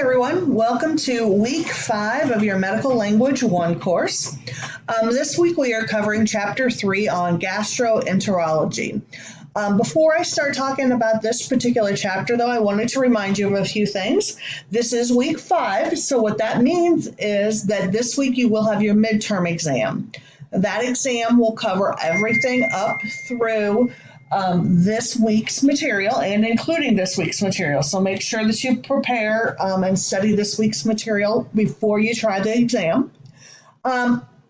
everyone. Welcome to week 5 of your Medical Language 1 course. This week we are covering chapter 3 on gastroenterology. Before I start talking about this particular chapter, though, I wanted to remind you of a few things. This is week 5, so what that means is that this week you will have your midterm exam. That exam will cover everything up through this week's material and including this week's material. So make sure that you prepare and study this week's material before you try the exam.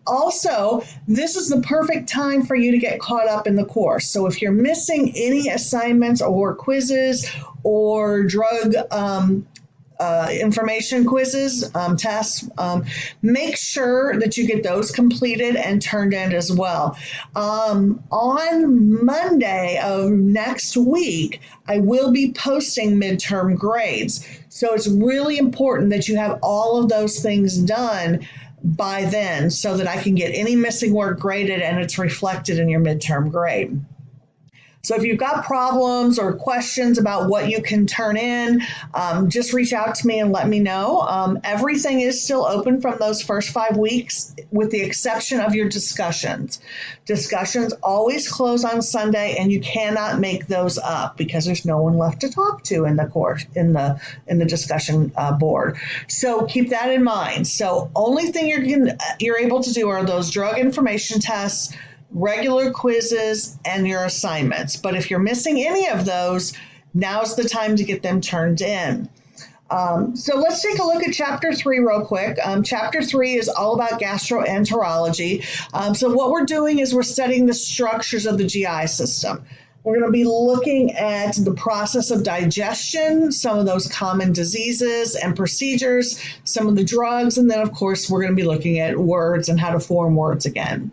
Also, this is the perfect time for you to get caught up in the course. So if you're missing any assignments or quizzes or drug information quizzes, tests, make sure that you get those completed and turned in as well. On Monday of next week, I will be posting midterm grades. So it's really important that you have all of those things done by then so that I can get any missing work graded and it's reflected in your midterm grade. So if you've got problems or questions about what you can turn in, just reach out to me and let me know. Everything is still open from those first 5 weeks with the exception of your discussions. Discussions always close on Sunday and you cannot make those up because there's no one left to talk to in the course, in the discussion board. So keep that in mind. So only thing you're able to do are those drug information tests, regular quizzes, and your assignments. But if you're missing any of those, now's the time to get them turned in. So let's take a look at Chapter 3 real quick. Chapter 3 is all about gastroenterology. So what we're doing is we're studying the structures of the GI system. We're going to be looking at the process of digestion, some of those common diseases and procedures, some of the drugs, and then, of course, we're going to be looking at words and how to form words again.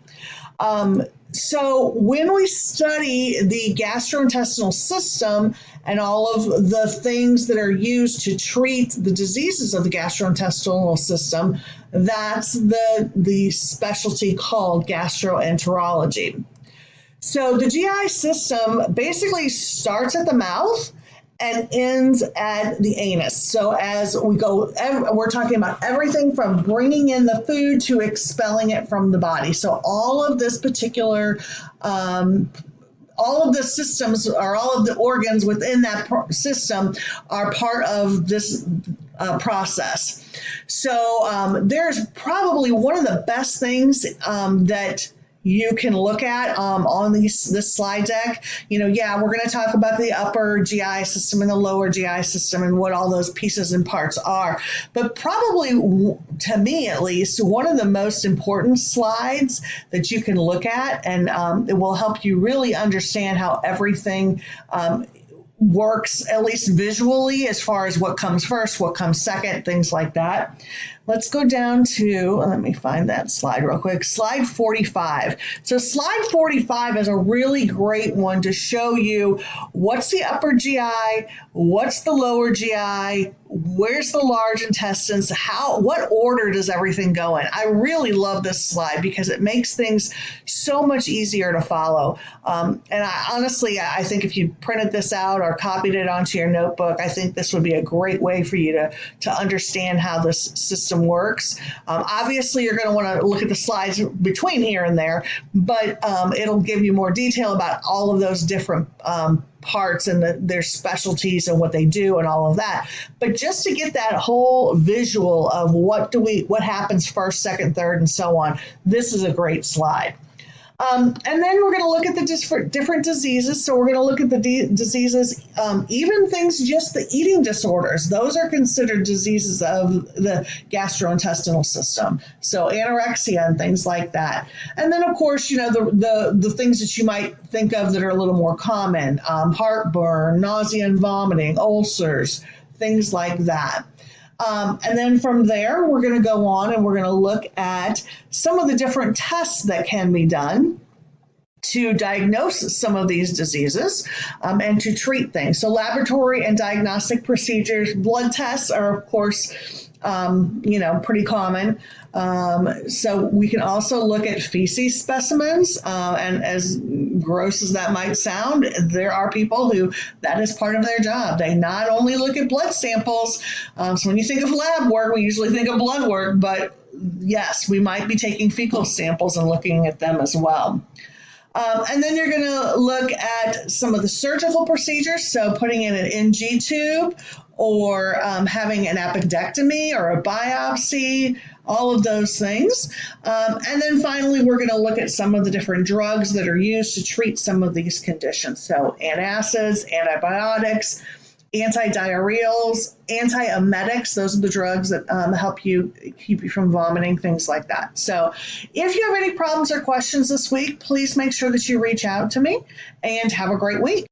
So when we study the gastrointestinal system and all of the things that are used to treat the diseases of the gastrointestinal system, that's the specialty called gastroenterology. So the GI system basically starts at the mouth and ends at the anus. So as we go, we're talking about everything from bringing in the food to expelling it from the body. So all of this particular, all of the systems or all of the organs within that system are part of this process. So there's probably one of the best things that you can look at on this slide deck. We're going to talk about the upper GI system and the lower GI system and what all those pieces and parts are. But probably, to me at least, one of the most important slides that you can look at, and it will help you really understand how everything works, at least visually, as far as what comes first, what comes second, things like that. Let's go down to, let me find that slide real quick, slide 45. So slide 45 is a really great one to show you what's the upper GI, what's the lower GI, where's the large intestines, what order does everything go in? I really love this slide because it makes things so much easier to follow. And I think if you printed this out or copied it onto your notebook, I think this would be a great way for you to understand how this system works. Obviously, you're going to want to look at the slides between here and there, but it'll give you more detail about all of those different parts and their specialties and what they do and all of that. But just to get that whole visual of what happens first, second, third, and so on, this is a great slide. And then we're going to look at the different diseases. So we're going to look at the diseases, even things, just the eating disorders. Those are considered diseases of the gastrointestinal system. So anorexia and things like that. And then, of course, the things that you might think of that are a little more common, heartburn, nausea and vomiting, ulcers, things like that. And then from there, we're going to go on and we're going to look at some of the different tests that can be done to diagnose some of these diseases and to treat things. So laboratory and diagnostic procedures, blood tests are, of course, pretty common. So we can also look at feces specimens, and as gross as that might sound, there are people who that is part of their job. They not only look at blood samples. So when you think of lab work, we usually think of blood work, but yes, we might be taking fecal samples and looking at them as well. And then you're going to look at some of the surgical procedures, so putting in an NG tube or having an appendectomy or a biopsy, all of those things. And then finally, we're going to look at some of the different drugs that are used to treat some of these conditions. So antacids, antibiotics, antidiarrheals, antiemetics. Those are the drugs that help you keep you from vomiting, things like that. So if you have any problems or questions this week, please make sure that you reach out to me and have a great week.